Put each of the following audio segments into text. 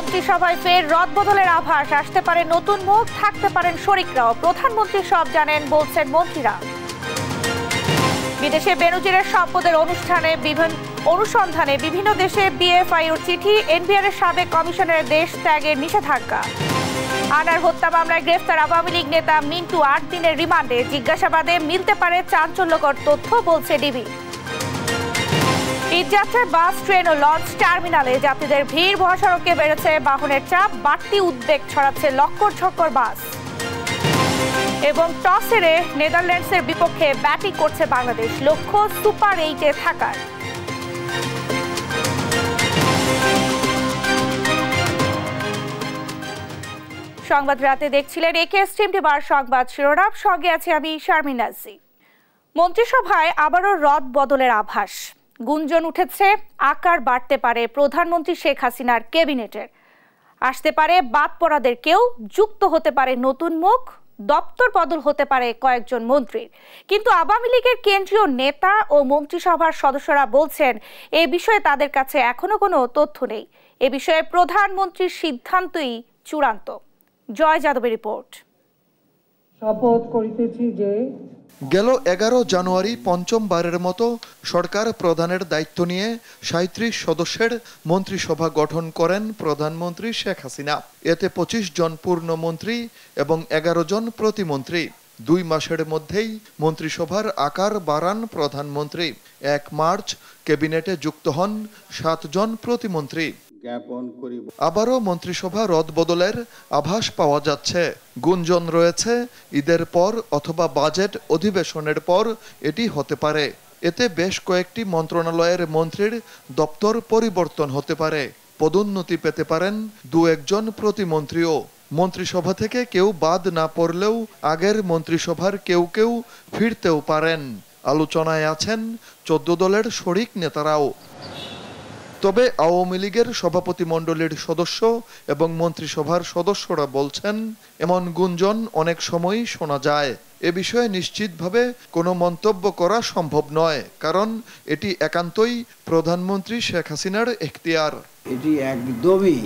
মন্ত্রিসভায় ফের রদবদলের আভাস, আসতে পারে নতুন মুখ, থাকতে পারেন শরিকরাও। প্রধানমন্ত্রী সব জানেন বলছেন মন্ত্রীরা। বিদেশে বেনজিরের সম্পদের অনুসন্ধানে বিভিন্ন দেশে বিএফআইর চিঠি, এনবিআর এর সাবেক কমিশনের দেশ ত্যাগের নিষেধাজ্ঞা। আনার হত্যা মামলায় গ্রেফতার আওয়ামী লীগ নেতা মিন্টু ৮ দিনের রিমান্ডে, জিজ্ঞাসাবাদে মিলতে পারে চাঞ্চল্যকর তথ্য বলছে ডিবি। ঈদযাত্রায় বাস, ট্রেন ও লঞ্চ টার্মিনালে যাত্রীদের ভিড়, মহাসড়কে বেড়েছে বাহনের চাপ, বাড়তি উদ্বেগ ছড়াচ্ছে লক্কর ঝক্কর বাস। এবং টস হেরে নেদারল্যান্ডসের বিপক্ষে ব্যাটিং করছে বাংলাদেশ, লক্ষ্য সুপার 8-এ থাকার। সংবাদ রাতে দেখছিলেন একে স্ট্রিম টিভার সংবাদ শিরোনাম, সঙ্গে আছে আমি শারমিন নাজি। মন্ত্রিসভায় আবারও রদ বদলের আভাস, গুঞ্জন উঠেছে আকার বাড়তে পারে প্রধানমন্ত্রী শেখ হাসিনার ক্যাবিনেটের, আসতে পারে বাদ পড়াদের কেউ, যুক্ত হতে পারে নতুন মুখ, দপ্তর বদল হতে পারে কয়েকজন মন্ত্রীর। কিন্তু আওয়ামী লীগের কেন্দ্রীয় নেতা ও মন্ত্রিসভার সদস্যরা বলছেন এ বিষয়ে তাদের কাছে এখনো কোনো তথ্য নেই, এ বিষয়ে প্রধানমন্ত্রীর সিদ্ধান্তই চূড়ান্ত। জয় যাদবের রিপোর্ট। শপথ করিতেছি যে গেল 11 জানুয়ারি পঞ্চমবারের মতো সরকার প্রধানের দায়িত্ব নিয়ে 37 সদস্যের মন্ত্রিসভা গঠন করেন প্রধানমন্ত্রী শেখ হাসিনা। এতে 25 জন পূর্ণমন্ত্রী এবং 11 জন প্রতিমন্ত্রী। 2 মাসের মধ্যেই মন্ত্রিসভার আকার বাড়ান প্রধানমন্ত্রী। 1 মার্চ ক্যাবিনেটে যুক্ত হন 7 জন প্রতিমন্ত্রী। আবারও মন্ত্রিসভা রদবদলের আভাস পাওয়া যাচ্ছে। গুঞ্জন রয়েছে ঈদের পর অথবা বাজেট অধিবেশনের পর এটি হতে পারে। এতে বেশ কয়েকটি মন্ত্রণালয়ের মন্ত্রীর দপ্তর পরিবর্তন হতে পারে, পদোন্নতি পেতে পারেন 2-1 জন প্রতিমন্ত্রীও। মন্ত্রিসভা থেকে কেউ বাদ না পড়লেও আগের মন্ত্রিসভার কেউ কেউ ফিরতেও পারেন। আলোচনায় আছেন 14 দলের শরিক নেতারাও। তবে আওয়ামী লীগের সভাপতিমণ্ডলীর সদস্য এবং মন্ত্রিসভার সদস্যরা বলছেন এমন গুঞ্জন অনেক সময়ই শোনা যায়। এ বিষয়ে নিশ্চিতভাবে কোনো মন্তব্য করা সম্ভব নয়, কারণ এটি একান্তই প্রধানমন্ত্রী শেখ হাসিনার এখতিয়ার। এটি একদমই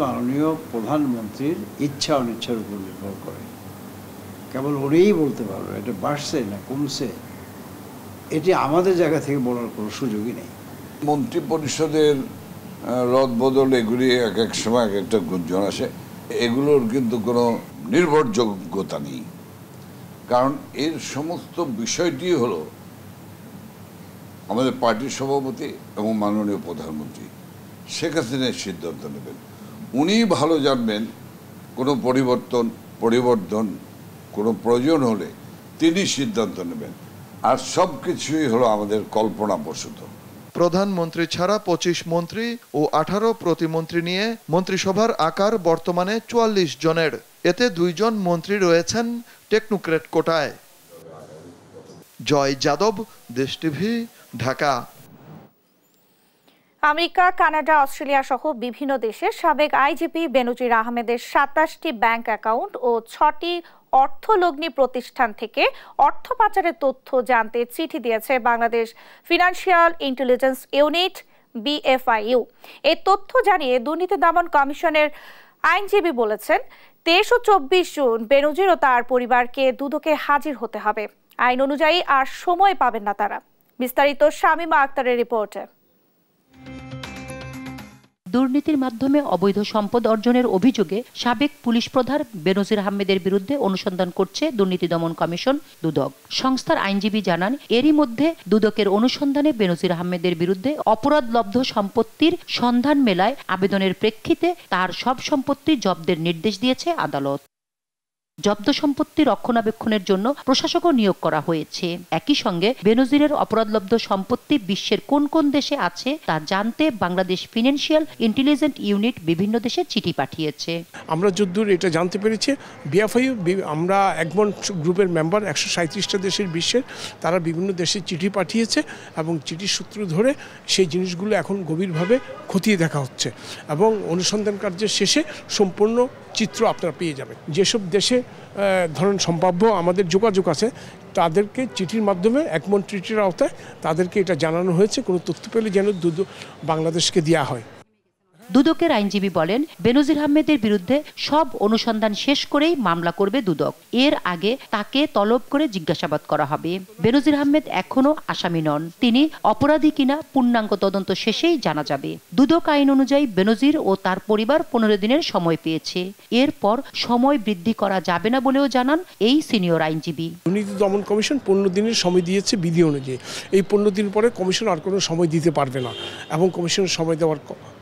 মাননীয় প্রধানমন্ত্রীর ইচ্ছা অনিচ্ছার উপর নির্ভর করে। কেবল উনিই বলতে পারবে এটা বাড়ছে না কমছে, এটি আমাদের জায়গা থেকে বলার কোনো সুযোগই নেই। মন্ত্রী পরিষদের রদবদল এগুলি এক এক সময় এক একটা গুঞ্জন আসে, এগুলোর কিন্তু কোনো নির্ভরযোগ্যতা নেই। কারণ এর সমস্ত বিষয়টি হলো আমাদের পার্টির সভাপতি এবং মাননীয় প্রধানমন্ত্রী শেখ হাসিনার সিদ্ধান্ত নেবেন। উনি ভালো জানবেন কোনো পরিবর্তন কোনো প্রয়োজন হলে তিনি সিদ্ধান্ত নেবেন, আর সব কিছুই হলো আমাদের কল্পনাপ্রসূত। প্রধানমন্ত্রী ছাড়া 25 মন্ত্রী ও 18 প্রতিমন্ত্রী নিয়ে মন্ত্রিসভার আকার বর্তমানে 44 জনের। এতে 2 জন মন্ত্রী রয়েছেন টেকনোক্র্যাট কোটায়। জয় যাদব, দেশ TV, Dhaka. America, Canada, Australia সহ বিভিন্ন দেশের সাবেক আইজিপি বেনজির আহমেদের 27টি ব্যাংক অ্যাকাউন্ট ও 6টি অর্থলগ্নি প্রতিষ্ঠান থেকে অর্থ পাচারের তথ্য জানতে চিঠি দিয়েছে Bangladesh financial intelligence unit BFIU. এই তথ্য জানিয়ে দুর্নীতি দমন কমিশনের আইনজীবী বলেছেন 23 ও 24 জুন বেনজির ও তার পরিবারকে দুদকে হাজির হতে হবে। আইন অনুযায়ী আর সময় পাবেন না তারা। বিস্তারিত শামীমা আক্তারের রিপোর্টে। দুর্নীতির মাধ্যমে অবৈধ সম্পদ অর্জনের অভিযোগে সাবেক পুলিশ প্রধান বেনজির আহমেদের বিরুদ্ধে অনুসন্ধান করছে দুর্নীতি দমন কমিশন দুদক। সংস্থার আইনজীবী জানান, এরই মধ্যে দুদকের অনুসন্ধানে বেনজির আহমেদের বিরুদ্ধে অপরাধলব্ধ সম্পত্তির সন্ধান মেলায় আবেদনের প্রেক্ষিতে তার সব সম্পত্তি জব্দের নির্দেশ দিয়েছে আদালত। জব্দ সম্পত্তি রক্ষণাবেক্ষণের জন্য প্রশাসকও নিয়োগ করা হয়েছে। একই সঙ্গে বেনজিরের অপরাধলব্ধ সম্পত্তি বিশ্বের কোন কোন দেশে আছে তা জানতে বাংলাদেশ ফিনান্সিয়াল ইন্টেলিজেন্স ইউনিট বিভিন্ন দেশে চিঠি পাঠিয়েছে। আমরা যদ্দূর এটা জানতে পেরেছি, বিএফআইইউ আমরা একমন্ট গ্রুপের মেম্বার 137টা দেশের বিশ্বের, তারা বিভিন্ন দেশে চিঠি পাঠিয়েছে এবং চিঠির সূত্র ধরে সেই জিনিসগুলো এখন গভীরভাবে খতিয়ে দেখা হচ্ছে এবং অনুসন্ধান কার্যের শেষে সম্পূর্ণ চিত্র আপনারা পেয়ে যাবেন। যেসব দেশে ধরেন সম্ভাব্য আমাদের যোগাযোগ আছে তাদেরকে চিঠির মাধ্যমে একমন্ট ট্রিটির আওতায় তাদেরকে এটা জানানো হয়েছে, কোনো তথ্য পেলে যেন বাংলাদেশকে দেওয়া হয়। দুদকের আইনজীবী বলেন, বেনজির আহমেদের বিরুদ্ধে সব অনুসন্ধান শেষ করেই মামলা করবে দুদক। এর আগে তাকে তলব করে জিজ্ঞাসাবাদ করা হবে। বেনজির আহমেদ এখনো আসামি নন। তিনি অপরাধী কিনা পূর্ণাঙ্গ তদন্ত শেষেই জানা যাবে। দুদক আইন অনুযায়ী বেনজির ও তার পরিবার 15 দিনের সময় পেয়েছে। এরপর সময় বৃদ্ধি করা যাবে না বলেও জানান এই সিনিয়র আইনজীবী। দুর্নীতি দমন কমিশন 15 দিনের সময় দিয়েছে বিধি অনুযায়ী। এই 15 দিন পরে কমিশন আর কোনো সময় দিতে পারবে না এবং কমিশনের সময় দেওয়ার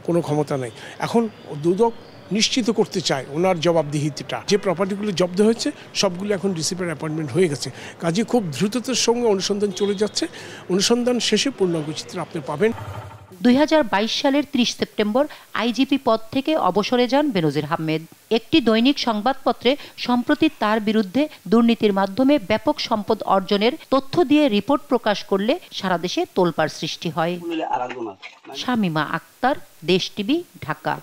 কোনো ক্ষমতা নেই। এখন দুদক নিশ্চিত করতে চায় ওনার জবাবদিহিতা। যে প্রপার্টিগুলো জব্দ হয়েছে সবগুলো এখন ডিসিপির অ্যাপয়েন্টমেন্ট হয়ে গেছে। কাজে খুব দ্রুততার সঙ্গে অনুসন্ধান চলে যাচ্ছে। অনুসন্ধান শেষে পূর্ণাঙ্গ চিত্র আপনি পাবেন। 2022 সালের 30 সেপ্টেম্বর আইজিপি পদ থেকে অবসরে যান বেনজির আহমেদ। একটি দৈনিক সংবাদপত্রে সম্প্রতি তার বিরুদ্ধে দুর্নীতির মাধ্যমে ব্যাপক সম্পদ অর্জনের তথ্য দিয়ে রিপোর্ট প্রকাশ করলে সারা দেশে তোলপাড় সৃষ্টি হয়। শামিমা আক্তার, দেশ টিভি, ঢাকা।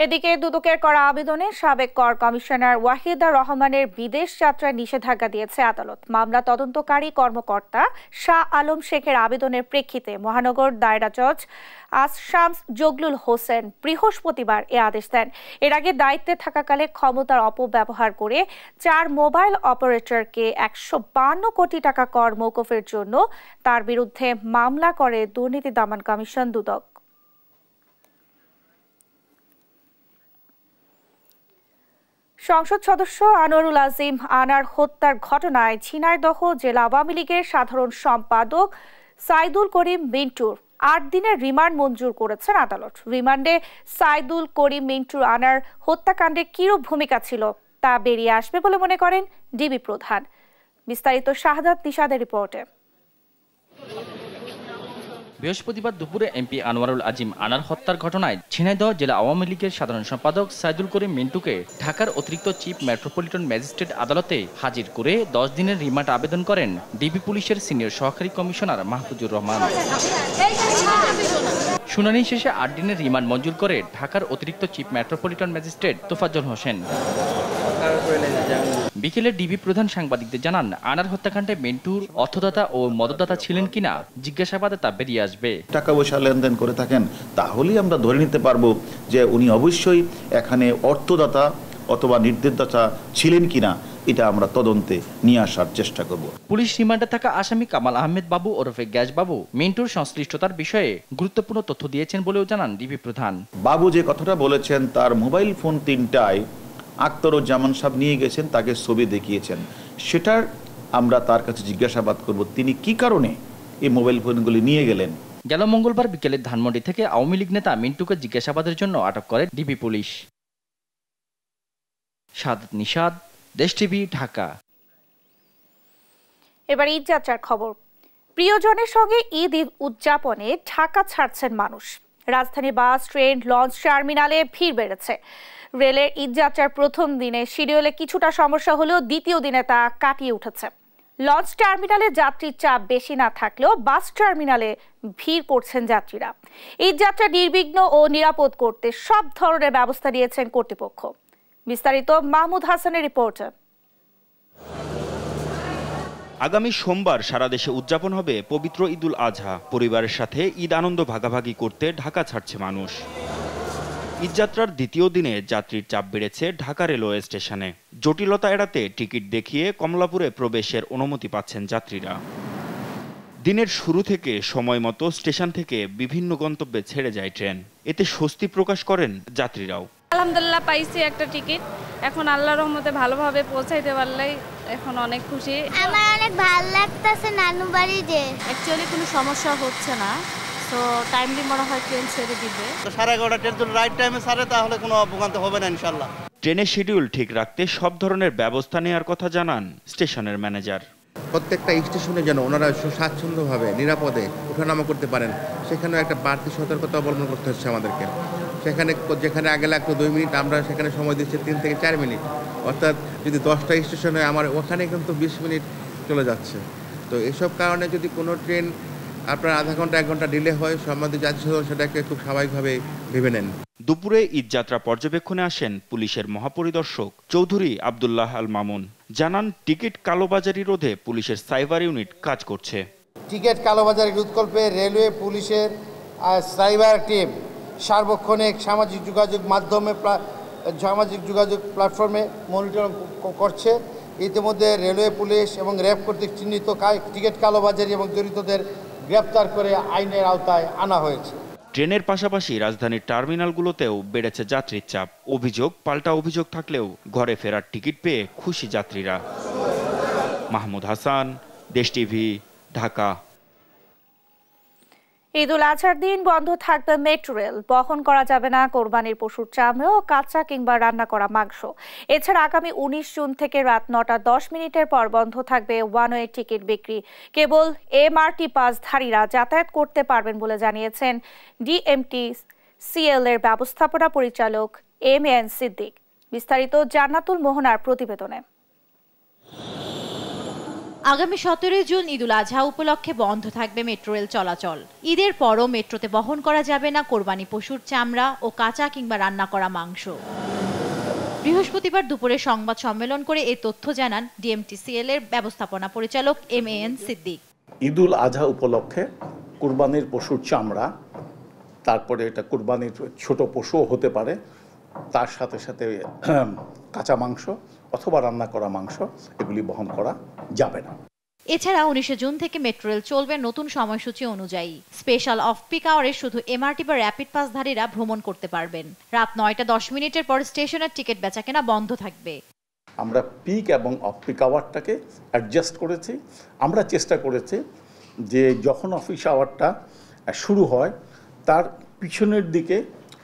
এদিকে দুদকের করা আবেদনে সাবেক কর কমিশনার ওয়াহিদা রহমানের বিদেশ যাত্রায় নিষেধাজ্ঞা দিয়েছে আদালত। মামলা তদন্তকারী কর্মকর্তা শাহ আলম শেখের আবেদনের প্রেক্ষিতে মহানগর দায়রা জজ আশামস জগলুল হোসেন বৃহস্পতিবার এ আদেশ দেন। এর আগে দায়িত্বে থাকাকালে ক্ষমতার অপব্যবহার করে 4 মোবাইল অপারেটরকে 152 কোটি টাকা কর মওকুফের জন্য তার বিরুদ্ধে মামলা করে দুর্নীতি দমন কমিশন দুদক। সংসদ সদস্য আনোয়ারুল আজিম আনার হত্যার ঘটনায় ঝিনাইদহ জেলা আওয়ামী লীগের সাধারণ সম্পাদক সাইদুল করিম মিন্টুর 8 দিনের রিমান্ড মঞ্জুর করেছেন আদালত। রিমান্ডে সাইদুল করিম মিন্টুর আনার হত্যাকাণ্ডে কিরূপ ভূমিকা ছিল তা বেরিয়ে আসবে বলে মনে করেন ডিবি প্রধান। বিস্তারিত শাহাদাত নিশাদের রিপোর্টে। বৃহস্পতিবার দুপুরে এমপি আনোয়ারুল আজিম আনার হত্যার ঘটনায় ঝিনাইদহ জেলা আওয়ামী লীগের সাধারণ সম্পাদক সাইদুল করিম মিন্টুকে ঢাকার অতিরিক্ত চিফ মেট্রোপলিটন ম্যাজিস্ট্রেট আদালতে হাজির করে 10 দিনের রিমান্ড আবেদন করেন ডিবি পুলিশের সিনিয়র সহকারী কমিশনার মাহফুজুর রহমান। শুনানি শেষে 8 দিনের রিমান্ড মঞ্জুর করে ঢাকার অতিরিক্ত chief metropolitan magistrate Tofazzal Hossain. বিকেলে ডিবি প্রধান সাংবাদিকদের জানান, আনার হত্যাকাণ্ডে মিন্টুর অর্থদাতা ও মদতদাতা ছিলেন কিনা জিজ্ঞাসাবাদে তা বেরিয়ে আসবে। টাকা পয়সা লেনদেন করে থাকেন তাহলেই আমরা ধরে নিতে পারবো যে উনি অবশ্যই এখানে অর্থদাতা অথবা নির্দেশদাতা ছিলেন কিনা, এটা আমরা তদন্তে নিয়ে আসার চেষ্টা করব। পুলিশ রিমান্ডে থাকা আসামি কামাল আহমেদ বাবু ওরফে গ্যাস বাবু মিন্টুর সংশ্লিষ্টতার বিষয়ে গুরুত্বপূর্ণ তথ্য দিয়েছেন বলেও জানান ডিবি প্রধান। বাবু যে কথাটা বলেছেন, তার মোবাইল ফোন 3টায় আখতারুজ্জামান সাহেব নিয়ে গেছেন, তাকে ছবি দেখিয়েছেন, সেটার আমরা তার কাছে জিজ্ঞাসাবাদ করব তিনি কি কারণে এই মোবাইল ফোনগুলি নিয়ে গেলেন। গেল মঙ্গলবার বিকেলে ধানমন্ডি থেকে আওয়ামী লীগ নেতা মিন্টুকে জিজ্ঞাসাবাদের জন্য আটক করে ডিবি পুলিশ। শাহাদাত নিশাদ, দেশ টিভি, ঢাকা। এবার ঈদ যাত্রার খবর। প্রিয়জনের সঙ্গে ঈদ উদযাপনে ঢাকা ছাড়ছেন মানুষ। রাজধানী বাস, ট্রেন, লঞ্চ টার্মিনালে ভিড় বেড়েছে। রেলের ঈদ যাত্রার প্রথম দিনে শিডিউলে কিছুটা সমস্যা হলেও দ্বিতীয় দিনে তা কাটিয়ে উঠেছে। লঞ্চ টার্মিনালে যাত্রীর চাপ বেশি না থাকলেও বাস টার্মিনালে ভিড় করছেন যাত্রীরা। ঈদ যাত্রা নির্বিঘ্ন ও নিরাপদ করতে সব ধরনের ব্যবস্থা নিয়েছেন কর্তৃপক্ষ। বিস্তারিত মাহমুদ হাসানের রিপোর্টে। আগামী সোমবার সারা দেশে উদযাপন হবে পবিত্র ঈদুল আজহা। পরিবারের সাথে ঈদ আনন্দ ভাগাভাগি করতে ঢাকা ছাড়ছে মানুষ। ঈদযাত্রার দ্বিতীয় দিনে যাত্রীর চাপ বেড়েছে ঢাকা রেলওয়ে স্টেশনে। জটিলতা এড়াতে টিকিট দেখিয়ে কমলাপুরে প্রবেশের অনুমতি পাচ্ছেন যাত্রীরা। দিনের শুরু থেকে সময় মতো স্টেশন থেকে বিভিন্ন গন্তব্যে ছেড়ে যায় ট্রেন। এতে স্বস্তি প্রকাশ করেন যাত্রীরাও। আলহামদুলিল্লাহ পাইছি একটা টিকিট, এখন আল্লাহর রহমতে ভালোভাবে পৌঁছাইতে পারলেই এখন অনেক খুশি। আমার অনেক ভালো লাগতেছে নানু বাড়ি যে। অ্যাকচুয়ালি কোনো সমস্যা হচ্ছে না, তো টাইমলি মনে হয় ট্রেন ছেড়ে দিবে। 11:30 ট্রেন যদি রাইট টাইমে ছাড়ে তাহলে কোনো ভোগান্তি হবে না ইনশাআল্লাহ। ট্রেনের শিডিউল ঠিক রাখতে সব ধরনের ব্যবস্থা নেওয়ার কথা জানান স্টেশনের ম্যানেজার। প্রত্যেকটা স্টেশনে যেন ওনারা স্বাচ্ছন্দ্যভাবে নিরাপদে ওঠানামা করতে পারেন, সেখানেও একটা বাড়তি সতর্কতা অবলম্বন করতে হচ্ছে আমাদেরকে। যেখানে আগে লাগতো 2 মিনিট, আমরা সেখানে সময় দিচ্ছি 3 থেকে 4 মিনিট। অর্থাৎ যদি 10টা স্টেশন হয়, আমার ওখানে কিন্তু 20 মিনিট চলে যাচ্ছে। তো এসব কারণে যদি কোনো ট্রেন আপনার আধা ঘন্টা 1 ঘন্টা ডিলে হয়, সম্বন্ধিত যাত্রী সেটাকে খুব স্বাভাবিকভাবে ভেবে নেন। দুপুরে ঈদযাত্রা পর্যবেক্ষণে আসেন পুলিশের মহাপরিদর্শক চৌধুরী আব্দুল্লাহ আল মামুন। জানান, টিকিট কালোবাজারি রোধে পুলিশের সাইবার ইউনিট কাজ করছে। টিকিট কালোবাজারি রোধকল্পে রেলওয়ে পুলিশের সাইবার টিম সার্বক্ষণিক সামাজিক যোগাযোগ প্ল্যাটফর্মে মনিটরিং করছে। ইতিমধ্যে রেলওয়ে পুলিশ এবং র্যাব কর্তৃক চিহ্নিত টিকিট কালোবাজারি এবং জড়িতদের গ্রেপ্তার করে আইনের আওতায় আনা হয়েছে। ট্রেনের পাশাপাশি রাজধানীর টার্মিনালগুলোতেও বেড়েছে যাত্রীর চাপ। অভিযোগ পাল্টা অভিযোগ থাকলেও ঘরে ফেরার টিকিট পেয়ে খুশি যাত্রীরা। মাহমুদ হাসান, দেশ টিভি, ঢাকা। ঈদুল আজহার দিন বন্ধ থাকবে মেট্রো রেল। বহন করা যাবে না কোরবানির পশুর চামড়া ও কাঁচা কিংবা রান্না করা মাংস। এছাড়া আগামী 19 জুন থেকে রাত 9:10 পর বন্ধ থাকবে ওয়ান ওয়ে টিকিট বিক্রি। কেবল এমআরটি পাসধারীরা যাতায়াত করতে পারবেন বলে জানিয়েছেন ডিএমটিসিএল এর ব্যবস্থাপনা পরিচালক এমএএন সিদ্দিক। বিস্তারিত জান্নাতুল মোহনার প্রতিবেদনে। আগামী 17 জুন ঈদুল আজহা উপলক্ষে বন্ধ থাকবে মেট্রো রেল চলাচল। ঈদের পরও মেট্রোতে বহন করা যাবে না কোরবানি পশুর চামড়া ও কাঁচা কিংবা রান্না করা মাংস। বৃহস্পতিবার দুপুরে সংবাদ সম্মেলন করে এই তথ্য জানান ডিএমটিসিএল এর ব্যবস্থাপনা পরিচালক এমএএন সিদ্দিক। ঈদুল আজহা উপলক্ষে কোরবানির পশুর চামড়া, তারপরে এটা কোরবানির ছোট পশুও হতে পারে, তার সাথে সাথে কাঁচা মাংস অথবা রান্না করা মাংস, এগুলি বহন করা যাবে না। এছাড়া 19 জুন থেকে মেট্রো রেল চলবে নতুন সময়সূচি অনুযায়ী। স্পেশাল অফ পিক আওয়ারে শুধু এমআরটি বা র্যাপিড পাসধারীরা ভ্রমণ করতে পারবেন। রাত 9:10 পর স্টেশনের টিকিট বেচাকেনা বন্ধ থাকবে। আমরা পিক এবং অফ পিক আওয়ারটাকে অ্যাডজাস্ট করেছি। আমরা চেষ্টা করেছি যে যখন অফিস আওয়ারটা শুরু হয় তার পিছনের দিকে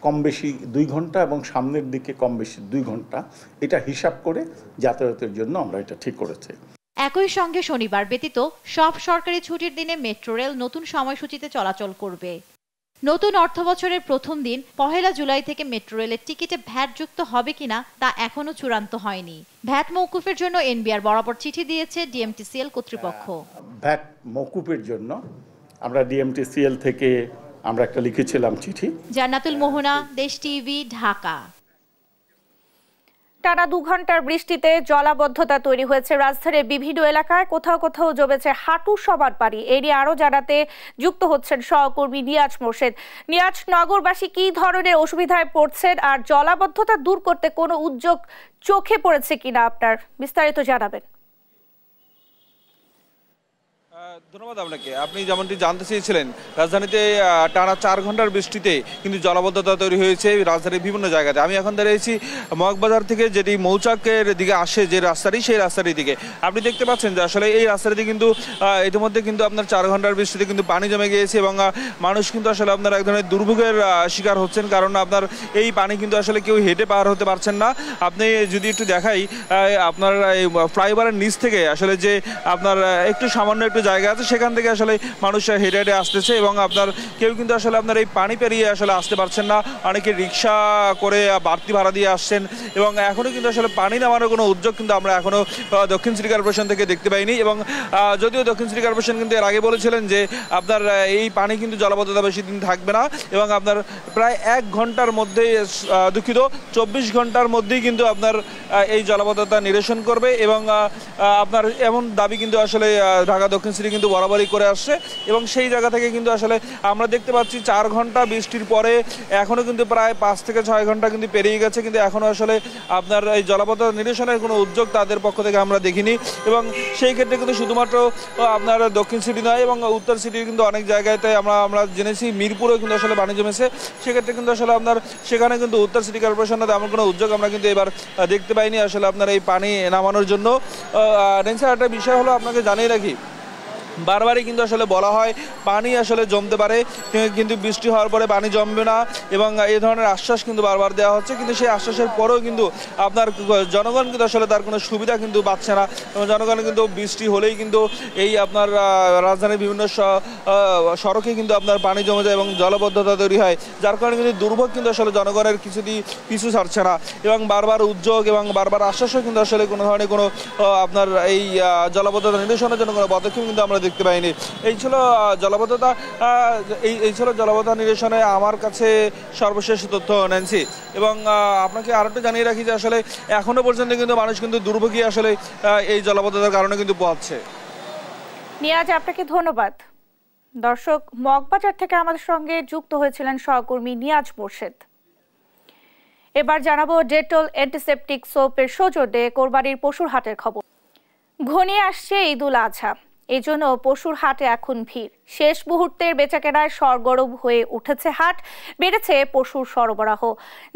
কম বেশি 2 ঘন্টা এবং সামনের দিকে কম বেশি 2 ঘন্টা, এটা হিসাব করে যাতায়াতের জন্য আমরা এটা ঠিক করেছি। একই সঙ্গে শনিবার ব্যতীত সব সরকারি ছুটির দিনে মেট্রো রেল নতুন সময়সূচিতে চলাচল করবে। নতুন অর্থবছরের প্রথম দিন 1 জুলাই থেকে মেট্রো রেলের টিকিটে ভ্যাট যুক্ত হবে কিনা তা এখনো চূড়ান্ত হয়নি। ভ্যাট মওকুফের জন্য এনবিআর বরাবর চিঠি দিয়েছে ডিএমটিসিএল কর্তৃপক্ষ। ভ্যাট মওকুফের জন্য আমরা ডিএমটিসিএল থেকে আমরা একটা লিখেছিলাম চিঠি। জান্নাতুল মোহনা, দেশ টিভি, ঢাকা। টানা 2 ঘন্টার বৃষ্টিতে জলাবদ্ধতা তৈরি হয়েছে রাজধানীর বিভিন্ন এলাকায়। কোথাও কোথাও জমেছে হাঁটু সবার পানি। এরই আরো জানাতে যুক্ত হচ্ছেন সহকর্মী নিয়াজ মোর্শেদ। নিয়াজ, নগরবাসী কি ধরনের অসুবিধায় পড়ছেন আর জলাবদ্ধতা দূর করতে কোনো উদ্যোগ চোখে পড়েছে কিনা আপনার, বিস্তারিত জানাবেন। ধন্যবাদ আপনাকে। আপনি যেমনটি জানতে চেয়েছিলেন, রাজধানীতে টানা 4 ঘন্টার বৃষ্টিতে কিন্তু জলাবদ্ধতা তৈরি হয়েছে রাজধানীর বিভিন্ন জায়গাতে। আমি এখন দাঁড়িয়েছি মগবাজার থেকে, যেটি মৌচাকের দিকে আসে যে রাস্তাটি, সেই রাস্তাটির দিকে। আপনি দেখতে পাচ্ছেন যে আসলে এই রাস্তাটিতে কিন্তু ইতিমধ্যে কিন্তু আপনার 4 ঘন্টার বৃষ্টিতে কিন্তু পানি জমে গিয়েছে এবং মানুষ কিন্তু আসলে আপনার এক ধরনের দুর্ভোগের শিকার হচ্ছেন, কারণ আপনার এই পানি কিন্তু আসলে কেউ হেঁটে পার হতে পারছেন না। আপনি যদি একটু দেখাই, আপনার এই ফ্লাইওভারের নিচ থেকে আসলে যে আপনার একটু সামান্য একটু জায়গা আছে, সেখান থেকে আসলে মানুষ হেঁটে হেঁটে আসতেছে এবং আপনার কেউ কিন্তু আসলে আপনার এই পানি পেরিয়ে আসলে আসতে পারছেন না। অনেকে রিক্সা করে বাড়তি ভাড়া দিয়ে আসছেন এবং এখনও কিন্তু আসলে পানি নামানোর কোনো উদ্যোগ কিন্তু আমরা এখনও দক্ষিণ সিটি কর্পোরেশন থেকে দেখতে পাইনি। এবং যদিও দক্ষিণ সিটি কর্পোরেশন কিন্তু এর আগে বলেছিলেন যে আপনার এই পানি কিন্তু জলাবদ্ধতা বেশি দিন থাকবে না এবং আপনার প্রায় 1 ঘন্টার মধ্যেই, দুঃখিত 24 ঘন্টার মধ্যেই কিন্তু আপনার এই জলাবদ্ধতা নিরসন করবে এবং আপনার এমন দাবি কিন্তু আসলে ঢাকা দক্ষিণ সিটি কিন্তু বরাবরই করে আসছে। এবং সেই জায়গা থেকে কিন্তু আসলে আমরা দেখতে পাচ্ছি 4 ঘন্টা বৃষ্টির পরে এখনও কিন্তু প্রায় 5 থেকে 6 ঘন্টা কিন্তু পেরিয়ে গেছে, কিন্তু এখনও আসলে আপনার এই জলাবদ্ধতা নিরসনের কোনো উদ্যোগ তাদের পক্ষ থেকে আমরা দেখিনি। এবং সেই ক্ষেত্রে কিন্তু শুধুমাত্র আপনার দক্ষিণ সিটি নয় এবং উত্তর সিটির কিন্তু অনেক জায়গাতে আমরা জেনেছি মিরপুরেও কিন্তু আসলে পানি জমেছে। সেক্ষেত্রে কিন্তু আসলে আপনার সেখানে কিন্তু উত্তর সিটি কর্পোরেশনের এমন কোনো উদ্যোগ আমরা কিন্তু এবার দেখতে পাইনি আসলে আপনার এই পানি নামানোর জন্য। একটা বিষয় হলো, আপনাকে জানিয়ে রাখি, বারবারই কিন্তু আসলে বলা হয় পানি আসলে জমতে পারে, কিন্তু বৃষ্টি হওয়ার পরে পানি জমবে না এবং এই ধরনের আশ্বাস কিন্তু বারবার দেওয়া হচ্ছে, কিন্তু সেই আশ্বাসের পরেও কিন্তু আপনার জনগণ কিন্তু আসলে তার কোনো সুবিধা কিন্তু পাচ্ছে না এবং জনগণ কিন্তু বৃষ্টি হলেই কিন্তু এই আপনার রাজধানীর বিভিন্ন সড়কে কিন্তু আপনার পানি জমে যায় এবং জলাবদ্ধতা তৈরি হয়, যার কারণে কিন্তু দুর্ভোগ কিন্তু আসলে জনগণের কিছুদিন পিছু ছাড়ছে না এবং বারবার উদ্যোগ এবং বারবার আশ্বাসও কিন্তু আসলে কোনো ধরনের কোনো আপনার এই জলাবদ্ধতা নিরসনের জন্য কোনো পদক্ষেপ কিন্তু আমরা দেখতে পাইনি। এই ছিল জলাবদ্ধতা নিরসনে আমার কাছে সর্বশেষ তথ্য, ন্যান্সি। এবং আপনাকে আরেকটা জানিয়ে রাখি যে আসলে এখনো পর্যন্ত কিন্তু মানুষ কিন্তু দুর্ভোগী আসলে এই জলাবদ্ধতার কারণে কিন্তু পোহাচ্ছে। নিয়াজ, আপনাকে ধন্যবাদ। দর্শক, মগবাজার থেকে আমাদের সঙ্গে যুক্ত হয়েছিলেন সহকর্মী নিয়াজ মোর্শেদ। এবার জানাবো ডেটল অ্যান্টিসেপটিক সোপের সৌজন্যে কোরবানির পশুর হাটের খবর। ঘনিয়ে আসছে ঈদুল আজহা, এই জন্য পশুর হাটে এখন ভিড়। শেষ মুহূর্তের বেচাকেনায় সরগরম হয়ে উঠেছে হাট, বেড়েছে পশুর সরবরাহ।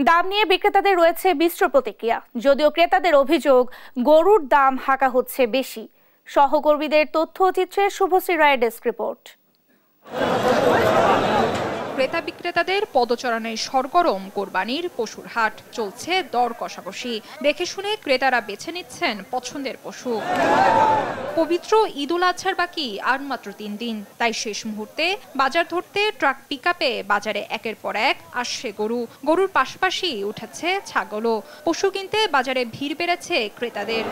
দাম নিয়ে বিক্রেতাদের রয়েছে মিশ্র প্রতিক্রিয়া, যদিও ক্রেতাদের অভিযোগ গরুর দাম হাঁকা হচ্ছে বেশি। সহকর্মীদের তথ্য চিত্রে শুভশ্রী রায়ের ডেস্ক রিপোর্ট। ক্রেতা বিক্রেতাদের পদচারণায় সরগরম কোরবানির পশুর হাট, চলছে দর কষাকষি। দেখে শুনে ক্রেতারা বেছে নিচ্ছেন পছন্দের পশু। পবিত্র ঈদুল আজহার বাকি আর মাত্র 3 দিন, তাই শেষ মুহূর্তে বাজার ধরতে ট্রাক পিকআপে বাজারে একের পর এক আসছে গরুর পাশাপাশি উঠেছে ছাগলও। পশু কিনতে বাজারে ভিড় বেড়েছে ক্রেতাদের।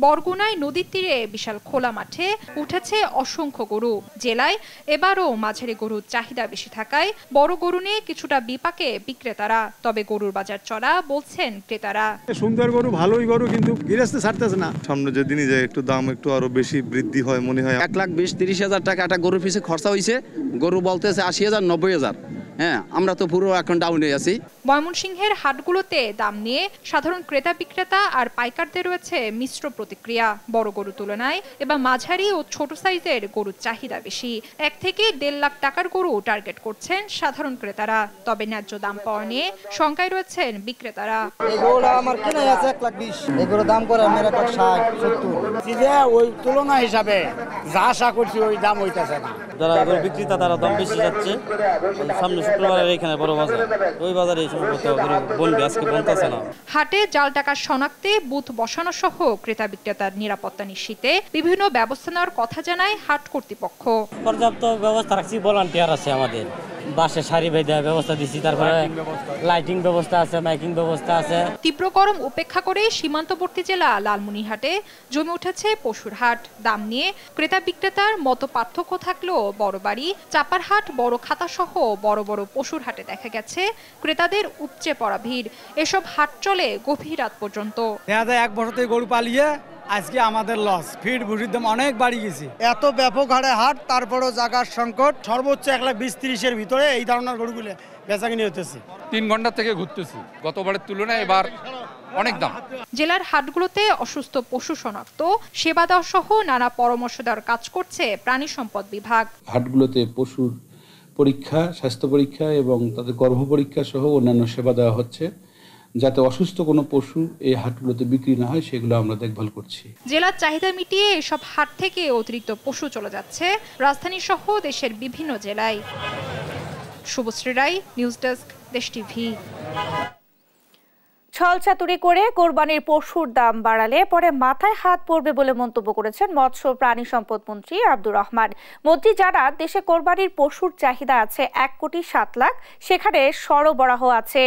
বরগুনায় নদীর তীরে বিশাল খোলা মাঠে উঠেছে অসংখ্য গরু। জেলায় এবারও মাঝারি গরুর চাহিদা বেশি থাকায় বড় গরু নিয়ে কিছুটা বিপাকে বিক্রেতারা। তবে গরুর বাজার চড়া বলছেন ক্রেতারা। সুন্দর গরু, ভালোই গরু, কিন্তু গৃহস্থ ছাড়তেছে না। সামনে যে দিনই যায় একটু দাম একটু আরো বেশি বৃদ্ধি হয় মনে হয়। 1,20,000-30,000 টাকা একটা গরুর পিছে খরচা হয়েছে। গরু বলতেছে 80,000, 90,000। হ্যাঁ, আমরা তো পুরো এখন ডাউনে আছি। ময়মনসিংহের হাটগুলোতে দাম নিয়ে সাধারণ ক্রেতা বিক্রেতা আর পাইকারদের রয়েছে মিশ্র প্রতিক্রিয়া। বড় গরু তুলনায় এবার মাঝারি ও ছোট সাইজের গরুর চাহিদা বেশি। 1 থেকে 1.5 লাখ টাকার গরু টার্গেট করছেন সাধারণ ক্রেতারা। তবে ন্যায্য দাম পাওয়া নিয়ে শঙ্কায় রয়েছেন বিক্রেতারা। এই গরুটা আমার কেনা আছে 1,20,000, এই গরুর দাম করে আমার 1,60-70। ওই তুলনা হিসাবে যা আশা করছি ওই দাম হইতাছে না। যারা গরু বিক্রেতা তারা দাম বেশি যাচ্ছে। সামনে শুক্রবারের এখানে বড় বাজার, ওই বাজারে এই সম্পর্কে বলবে আজকে বলতেছে না। হাটে জাল টাকা শনাক্তে বুথ বসানো সহ ক্রেতা বিক্রেতার নিরাপত্তা নিশ্চিতে বিভিন্ন ব্যবস্থা নেওয়ার কথা জানায় হাট কর্তৃপক্ষ। পর্যাপ্ত ব্যবস্থা রাখছি, ভলান্টিয়ার আছে আমাদের, বাসে সারি বেঁধে ব্যবস্থা দিচ্ছি, তারপরে লাইটিং ব্যবস্থা আছে, মাইকিং ব্যবস্থা আছে। তীব্র গরম উপেক্ষা করে সীমান্তবর্তী জেলা লালমনিরহাটে জমে উঠেছে পশুর হাট। দাম নিয়ে ক্রেতা বিক্রেতার মতো পার্থক্য থাকলেও বড় বাড়ি, চাপার হাট, বড় খাতা সহ বড় বড় পশুর হাটে দেখা গেছে ক্রেতাদের উপচে পড়া ভিড়। এসব হাট চলে গভীর রাত পর্যন্ত। 1 বছর গরু পালিয়ে আজকে আমাদের লস। ফিড ভুসির দাম অনেক বাড়ি গেছে। এত ব্যাপক হারে হাট, তারপরও জায়গার সংকট। সর্বোচ্চ 1,20,000-30,000 ভিতরে এই ধরনের গরুগুলো বেচাকিনি হতেছে। 3 ঘন্টা থেকে ঘুরতেছি, গতবারের তুলনায় এবার অনেক দাম। জেলার হাটগুলোতে অসুস্থ পশু শনাক্ত, সেবা দেওয়া সহ নানা পরামর্শ দেওয়ার কাজ করছে প্রাণী সম্পদ বিভাগ। হাটগুলোতে পশুর পরীক্ষা, স্বাস্থ্য পরীক্ষা এবং তাদের গর্ভ পরীক্ষা সহ অন্যান্য সেবা দেওয়া হচ্ছে, যাতে অসুস্থ কোনো পশু এই হাটগুলোতে বিক্রি না হয় সেগুলো আমরা দেখভাল করছি। জেলার চাহিদা মিটিয়ে এসব হাট থেকে অতিরিক্ত পশু চলে যাচ্ছে রাজধানী সহ দেশের বিভিন্ন জেলায়। শুভশ্রী রায়, নিউজ ডেস্ক, দেশ টিভি। ছলচাতুরি করে কোরবানির পশুর দাম বাড়ালে পরে মাথায় হাত পড়বে বলে মন্তব্য করেছেন মৎস্য প্রাণী সম্পদ মন্ত্রী আব্দুর রহমান। মন্ত্রী জানান, দেশে কোরবানির পশুর চাহিদা আছে 1,07,00,000, সেখানে সরবরাহ আছে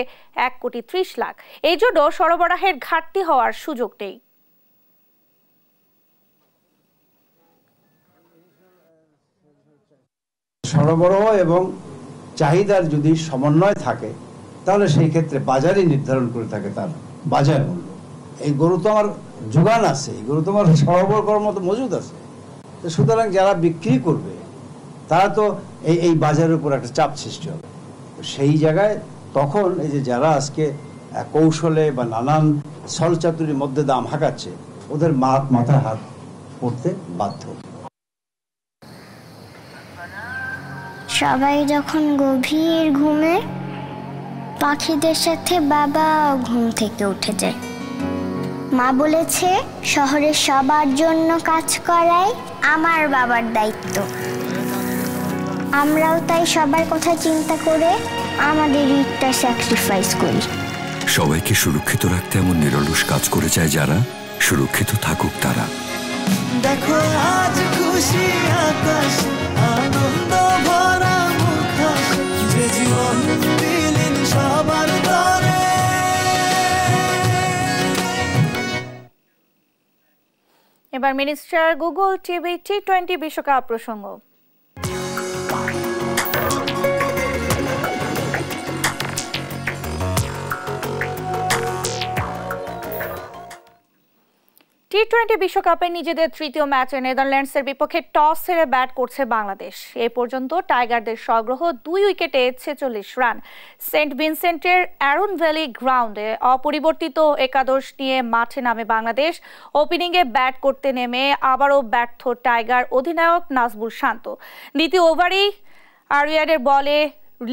1,30,00,000। এই জন্য সরবরাহের ঘাটতি হওয়ার সুযোগ নেই। সরবরাহ এবং চাহিদার যদি সমন্বয় থাকে তাহলে সেই ক্ষেত্রে বাজারই নির্ধারণ করে থাকে তার বাজার মূল্য। এই গরু তো আমার যোগান আছে, এই গরু তো আমার সরবরাহ করার মতো মজুদ আছে। তো সুতরাং যারা বিক্রি করবে তারা তো এই বাজারের উপর একটা চাপ সৃষ্টি হবে। সেই জায়গায় তখন এই যে যারা আজকে কৌশলে বা নানান ছলচাতুরির মধ্যে দাম হাঁকাচ্ছে, ওদের মাথায় হাত পড়তে বাধ্য। সবাই যখন গভীর ঘুমে, পাখিদের সাথে বাবা ঘুম থেকে উঠে যায়। মা বলেছে শহরের সবার জন্য কাজ করাই আমার বাবার দায়িত্ব। আমরাও তাই সবার কথা চিন্তা করে আমাদের ঈদটা স্যাক্রিফাইস করি। সবাইকে সুরক্ষিত রাখতে এমন নিরলস কাজ করে যায় যারা, সুরক্ষিত থাকুক তারা। দেখো আজ খুশি আকাশ, আনন্দ ভরা মুখ, যে জীবন দিলেন সবার তরে। এবার মিনিস্টার গুগল টিভি T20 বিশ্বকাপ প্রসঙ্গ। টি-20 বিশ্বকাপে নিজেদের তৃতীয় ম্যাচে নেদারল্যান্ডসের বিপক্ষে টস হেরে ব্যাট করছে বাংলাদেশ। এ পর্যন্ত টাইগারদের সংগ্রহ 2 উইকেটে 46 রান। সেন্ট ভিনসেন্টের অ্যারন ভ্যালি গ্রাউন্ডে অপরিবর্তিত একাদশ নিয়ে মাঠে নামে বাংলাদেশ। ওপেনিংয়ে ব্যাট করতে নেমে আবারও ব্যর্থ টাইগার অধিনায়ক নাজমুল শান্ত। দ্বিতীয় ওভারেই আরিয়ানের বলে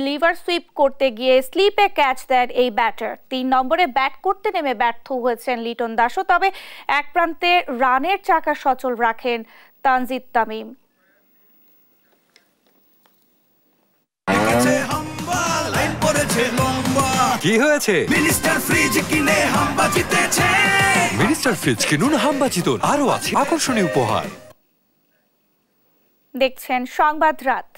লিভার সুইপ করতে গিয়ে স্লিপে ক্যাচ দেন এই ব্যাটার। 3 নম্বরে ব্যাট করতে নেমে ব্যর্থ হয়েছেন লিটন দাসও, তবে এক প্রান্তে রানের চাকা সচল রাখেন তানজিদ তামিম। কি হয়েছে? মিনিস্টার ফ্রিজ কিনে হাম্বা জিতেছে। মিনিস্টার ফ্রিজ কিনুন, হাম্বা জিতুন, আরো আছে আকর্ষণীয় উপহার। দেখছেন সংবাদ রাত।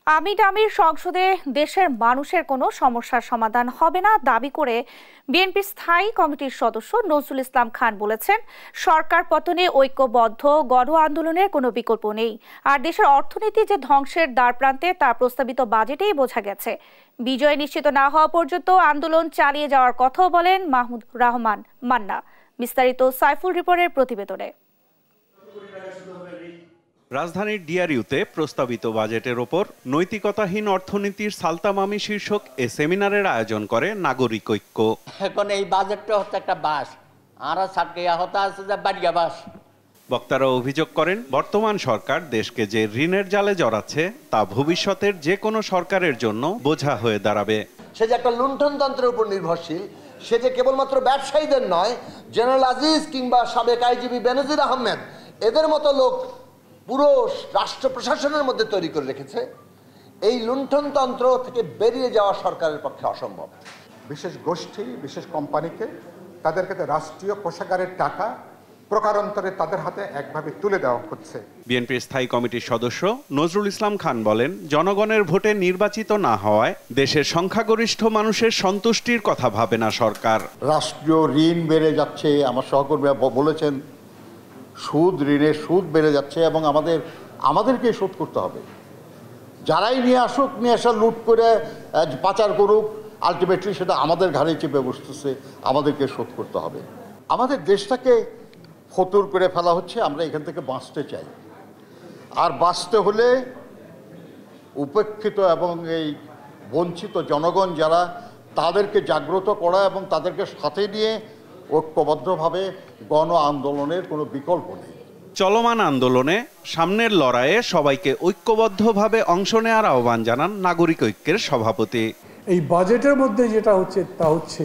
আমির সংসদে দেশের মানুষের কোনো সমস্যার সমাধান হবে না দাবি করে বিএনপির স্থায়ী কমিটির সদস্য নজরুল ইসলাম খান বলেছেন, সরকার পতনে ঐক্যবদ্ধ গণ আন্দোলনের কোনো বিকল্প নেই। আর দেশের অর্থনীতি যে ধ্বংসের দ্বারপ্রান্তে তা প্রস্তাবিত বাজেটেই বোঝা গেছে। বিজয় নিশ্চিত না হওয়া পর্যন্ত আন্দোলন চালিয়ে যাওয়ার কথাও বলেন মাহমুদ রহমান মান্না। বিস্তারিত সাইফুল রিপোর্টের প্রতিবেদনে। রাজধানীর ডিআরইউতে প্রস্তাবিত বাজেটের ওপর নৈতিকতাহীন অর্থনীতির সালতামামি শীর্ষক এ সেমিনারের আয়োজন করে নাগরিক ঐক্য। এখন এই বাজেটটা হচ্ছে একটা বাস, আর সাটকিয়া হতে আছে যে বাড়িয়া বাস। বক্তারা অভিযোগ করেন, বর্তমান সরকার দেশকে যে ঋণের জালে জড়াচ্ছে তা ভবিষ্যতের যে কোনো সরকারের জন্য বোঝা হয়ে দাঁড়াবে। সে যে একটা লুণ্ঠনতন্ত্রের উপর নির্ভরশীল, সে যে কেবলমাত্র ব্যবসায়ীদের নয়, জেনারেল আজিজ কিংবা সাবেক আইজিপি বেনজির আহমেদ এদের মতো লোক পুরো রাষ্ট্র প্রশাসনের মধ্যে তৈরি করে রেখেছে। এই লুণ্ঠনতন্ত্র থেকে বেরিয়ে যাওয়া সরকারের পক্ষে অসম্ভব। বিশেষ গোষ্ঠী, বিশেষ কোম্পানিকে তাদেরকে রাষ্ট্রীয় কোষাগারের টাকা প্রকারান্তরে তাদের হাতে একভাবে তুলে দেওয়া হচ্ছে। বিএনপির স্থায়ী কমিটির সদস্য নজরুল ইসলাম খান বলেন, জনগণের ভোটে নির্বাচিত না হওয়ায় দেশের সংখ্যাগরিষ্ঠ মানুষের সন্তুষ্টির কথা ভাবে না সরকার। রাষ্ট্রীয় ঋণ বেড়ে যাচ্ছে, আমার সহকর্মীরা বলেছেন ঋণের সুদ বেড়ে যাচ্ছে এবং আমাদেরকে শোধ করতে হবে। যারাই নিয়ে আসা লুট করে পাচার করুক, আলটিমেটলি সেটা আমাদের ঘাড়ে চেপে বসতেছে, আমাদেরকে শোধ করতে হবে। আমাদের দেশটাকে ফতুর করে ফেলা হচ্ছে, আমরা এখান থেকে বাঁচতে চাই। আর বাঁচতে হলে উপেক্ষিত এবং এই বঞ্চিত জনগণ যারা, তাদেরকে জাগ্রত করা এবং তাদেরকে সাথে নিয়ে ঐক্যবদ্ধভাবে গণ আন্দোলনের কোনো বিকল্প নেই। চলমান আন্দোলনে সামনের লড়াইয়ে সবাইকে ঐক্যবদ্ধভাবে অংশ নেওয়ার আহ্বান জানান নাগরিক ঐক্যের সভাপতি। এই বাজেটের মধ্যে যেটা হচ্ছে তা হচ্ছে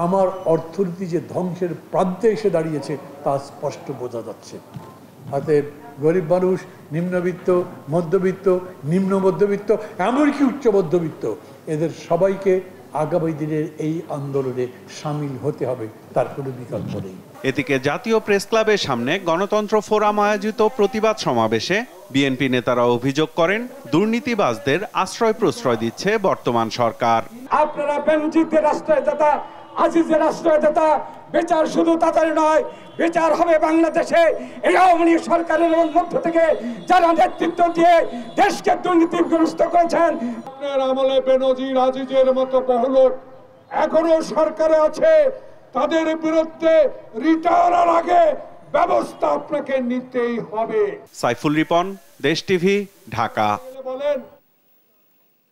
আমার অর্থনীতি যে ধ্বংসের প্রান্তে এসে দাঁড়িয়েছে তা স্পষ্ট বোঝা যাচ্ছে। হাতে গরিব মানুষ, নিম্নবিত্ত, মধ্যবিত্ত, নিম্ন মধ্যবিত্ত, এমনকি উচ্চ মধ্যবিত্ত, এদের সবাইকে আগামী দিনের এই আন্দোলনে সামিল হতে হবে, তার কোনো বিকল্প নেই। এদিকে জাতীয় প্রেস ক্লাবের সামনে গণতন্ত্র ফোরাম আয়োজিত প্রতিবাদ সমাবেশে বিএনপি নেতারা অভিযোগ করেন, দুর্নীতিবাজদের আশ্রয় প্রশ্রয় দিচ্ছে বর্তমান সরকার। আপনারা বেনজিদের রাষ্ট্রদাতা, আজিজের রাষ্ট্রদাতা, বিচার শুধু তাদের নয়, বিচার হবে বাংলাদেশে এই আওয়ামী লীগ সরকারের মধ্য থেকে যারা নেতৃত্ব দিয়ে দেশকে দুর্নীতিগ্রস্ত করেছেন। আপনার আমলে বেনজির আজিজের মতো বহু লোক এখনো সরকারে আছে, তাদের বিরুদ্ধে রিটায়ারের আগে ব্যবস্থা আপনাকে নিতেই হবে। সাইফুল রিপন, দেশ টিভি, ঢাকা।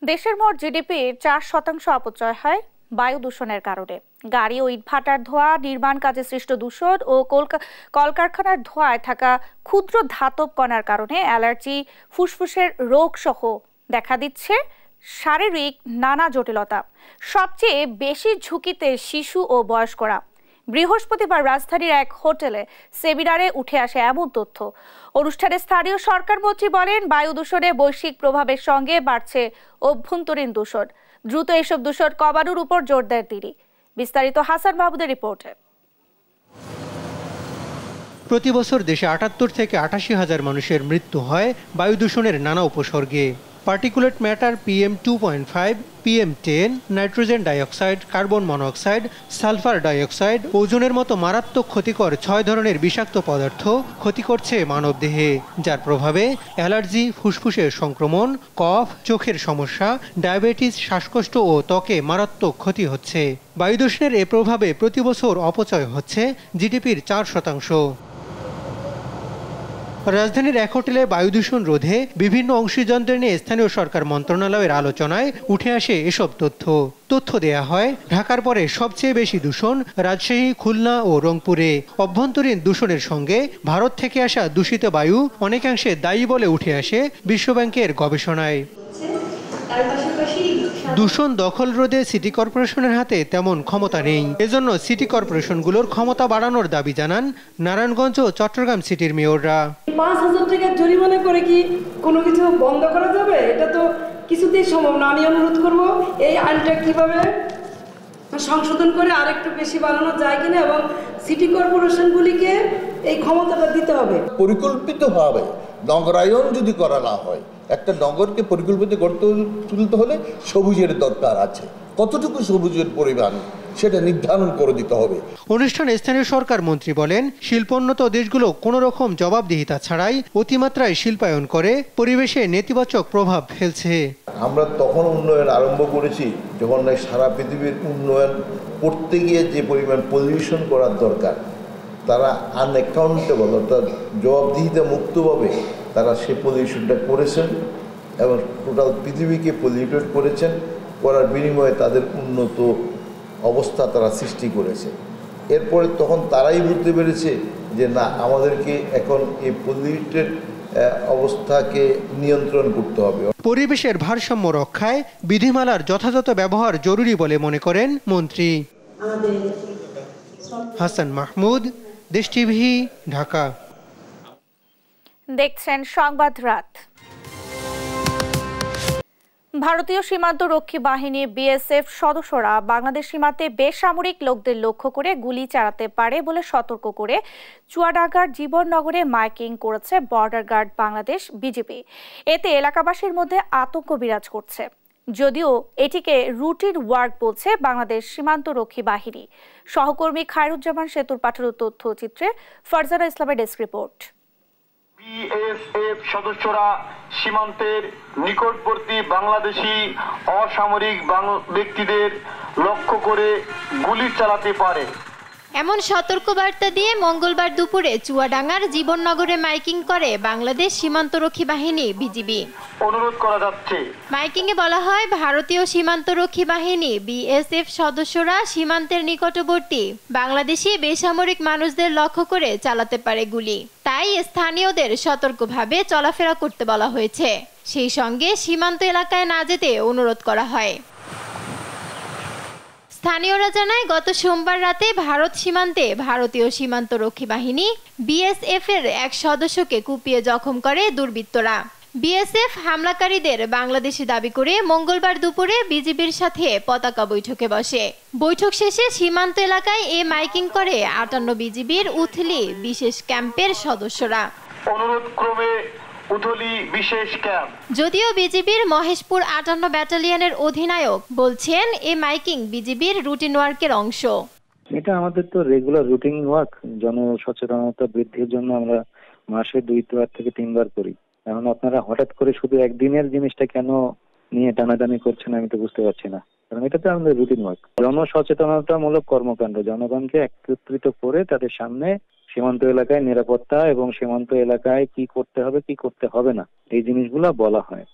দেশের মোট জিডিপির 4% অপচয় হয় বায়ু দূষণের কারণে। গাড়ি ও ইটভাটার ধোঁয়া, নির্মাণ কাজে সৃষ্ট দূষণ ও কলকারখানার ধোঁয়ায় থাকা ক্ষুদ্র ধাতব কণার কারণে অ্যালার্জি, ফুসফুসের রোগ সহ দেখা দিচ্ছে শারীরিক নানা জটিলতা। সবচেয়ে বেশি ঝুঁকিতে শিশু ও বয়স্করা। বৃহস্পতিবার রাজধানীর এক হোটেলে সেমিনারে উঠে আসে এমন তথ্য। অনুষ্ঠানে স্থানীয় সরকার মন্ত্রী বলেন, বায়ু দূষণে বৈশ্বিক প্রভাবের সঙ্গে বাড়ছে অভ্যন্তরীণ দূষণ। দ্রুত এসব দূষণ কমানোর উপর জোর দেন তিনি। বিস্তারিত হাসান মাহমুদের রিপোর্টে। প্রতি বছর দেশে ৭৮ থেকে ৮৮ হাজার মানুষের মৃত্যু হয় বায়ু দূষণের নানা উপসর্গে। Particulate matter PM2.5, PM10, nitrogen dioxide, carbon monoxide, sulphur dioxide, ওজোনের মতো মারাত্মক ক্ষতিকর 6 ধরনের বিষাক্ত পদার্থ ক্ষতি করছে মানবদেহে, যার প্রভাবে অ্যালার্জি, ফুসফুসের সংক্রমণ, কফ, চোখের সমস্যা, ডায়াবেটিস, শ্বাসকষ্ট ও ত্বকে মারাত্মক ক্ষতি হচ্ছে। বায়ুদূষণের এ প্রভাবে প্রতি বছর অপচয় হচ্ছে জিডিপির 4%। রাজধানীর এক হোটেলে বায়ুদূষণ রোধে বিভিন্ন অংশীদারদের নিয়ে স্থানীয় সরকার মন্ত্রণালয়ের আলোচনায় উঠে আসে এসব তথ্য দেয়া হয়। ঢাকার পরে সবচেয়ে বেশি দূষণ রাজশাহী, খুলনা ও রংপুরে। অভ্যন্তরীণ দূষণের সঙ্গে ভারত থেকে আসা দূষিত বায়ু অনেকাংশে দায়ী বলে উঠে আসে বিশ্বব্যাংকের গবেষণায়। দূষণ দখল রোধে সিটি কর্পোরেশনের হাতে তেমন ক্ষমতা নেই। এজন্য সিটি কর্পোরেশনগুলোর ক্ষমতা বাড়ানোর দাবি জানান নারায়ণগঞ্জ ও চট্টগ্রাম সিটির মেয়ররা। ৫,০০০ টাকা জরিমানা করে কি কোনো কিছু বন্ধ করা যাবে? এটা তো কিছুতেই সম্ভব না। আমি অনুরোধ করব এই আইনটা কিভাবে সংশোধন করে আরেকটু বেশি বাড়ানো যায় কিনা এবং সিটি কর্পোরেশনগুলিকে এই ক্ষমতাটা দিতে হবে। পরিকল্পিতভাবে নগরায়ন যদি করা না হয়, একটা নগরকে পরিকল্পিত করতে তুলতে হলে সবুজের দরকার আছে। কতটুকু সবুজের পরিমাণ সেটা নির্ধারণ করে দিতে হবে। অনুষ্ঠানে স্থানীয় সরকার মন্ত্রী বলেন, শিল্পোন্নত দেশগুলো কোনো রকম জবাবদিহিতা ছাড়াই অতিমাত্রায় শিল্পায়ন করে পরিবেশে নেতিবাচক প্রভাব ফেলছে। আমরা তখন উন্নয়ন আরম্ভ করেছি যখন সারা পৃথিবীর উন্নয়ন করতে গিয়ে যে পরিমাণ পলিউশন করার দরকার, তারা আনঅ্যাকাউন্টেবল অর্থাৎ জবাবদিহিতা মুক্তভাবে তারা সে পলিউশনটা করেছেন এবং টোটাল পৃথিবীকে পলিউটেড করেছেন। করার বিনিময়ে তাদের উন্নত অবস্থা তারা সৃষ্টি করেছে। এরপরে তখন তারাই বুঝতে পেরেছে যে না, আমাদেরকে এখন এই পলিউটেড অবস্থাকে নিয়ন্ত্রণ করতে হবে। পরিবেশের ভারসাম্য রক্ষায় বিধিমালার যথাযথ ব্যবহার জরুরি বলে মনে করেন মন্ত্রী। হাসান মাহমুদ, দেশ টিভি, ঢাকা। দেখছেন সংবাদ রাত। ভারতীয় সীমান্ত রক্ষী বাহিনী বিএসএফ সদস্যরা বাংলাদেশ সীমান্তে বেসামরিক লোকদের লক্ষ্য করে গুলি চালাতে পারে বলে সতর্ক করে চুয়াডাঙ্গার জীবননগরে মাইকিং করেছে বর্ডার গার্ড বাংলাদেশ বিজিবি। এতে এলাকাবাসীর মধ্যে আতঙ্ক বিরাজ করছে, যদিও এটিকে রুটিন ওয়ার্ক বলছে বাংলাদেশ সীমান্ত রক্ষী বাহিনী। সহকর্মী খায়রুজ্জামান সেতুর পাঠানো তথ্যচিত্রে ফারজানা ইসলামের ডেস্ক রিপোর্ট। বিএসএফ সদস্যরা সীমান্তের নিকটবর্তী বাংলাদেশি অসামরিক ব্যক্তিদের লক্ষ্য করে গুলি চালাতে পারে এমন সতর্কবার্তা দিয়ে মঙ্গলবার দুপুরে চুয়াডাঙ্গার জীবননগরে মাইকিং করে বাংলাদেশ সীমান্তরক্ষী বাহিনী বিজিবি। অনুরোধ করা যাচ্ছে, মাইকিংয়ে বলা হয়, ভারতীয় সীমান্তরক্ষী বাহিনী বিএসএফ সদস্যরা সীমান্তের নিকটবর্তী বাংলাদেশি বেসামরিক মানুষদের লক্ষ্য করে চালাতে পারে গুলি, তাই স্থানীয়দের সতর্কভাবে চলাফেরা করতে বলা হয়েছে। সেই সঙ্গে সীমান্ত এলাকায় না যেতে অনুরোধ করা হয়। স্থানীয়রা জানায়, গত সোমবার রাতে ভারত সীমান্তে ভারতীয় সীমান্তরক্ষী বাহিনী বিএসএফ এর এক সদস্যকে কুপিয়ে জখম করে দুর্বৃত্তরা। বিএসএফ হামলাকারীদের বাংলাদেশি দাবি করে মঙ্গলবার দুপুরে বিজিবির সাথে পতাকা বৈঠকে বসে। বৈঠক শেষে সীমান্ত এলাকায় এ মাইকিং করে 58 বিজিবির উথলি বিশেষ ক্যাম্পের সদস্যরা। অনুরোধ ক্রমে উথলি বিশেষ ক্যাম্প। যদিও বিজিবির মহেশপুর 58 ব্যাটালিয়নের অধিনায়ক বলছেন, এ মাইকিং বিজিবির রুটিন ওয়ার্কের অংশ। এটা আমাদের তো রেগুলার রুটিন ওয়ার্ক। জনসচেতনতা বৃদ্ধির জন্য আমরা মাসে 2 থেকে 3 বার করি। এখন আপনারা হঠাৎ করে শুধু একদিনের জিনিসটা কেন নিয়ে টানাটানি করছেন আমি তো বুঝতে পারছি না, কারণ এটা তো আমাদের রুটিন ওয়ার্ক। জনসচেতনতামূলক কর্মকাণ্ড, জনগণকে একত্রিত করে তাদের সামনে সীমান্ত এলাকায় নিরাপত্তা এবং সীমান্ত এলাকায় কি করতে হবে কি করতে হবে না এই জিনিসগুলো বলা হয়।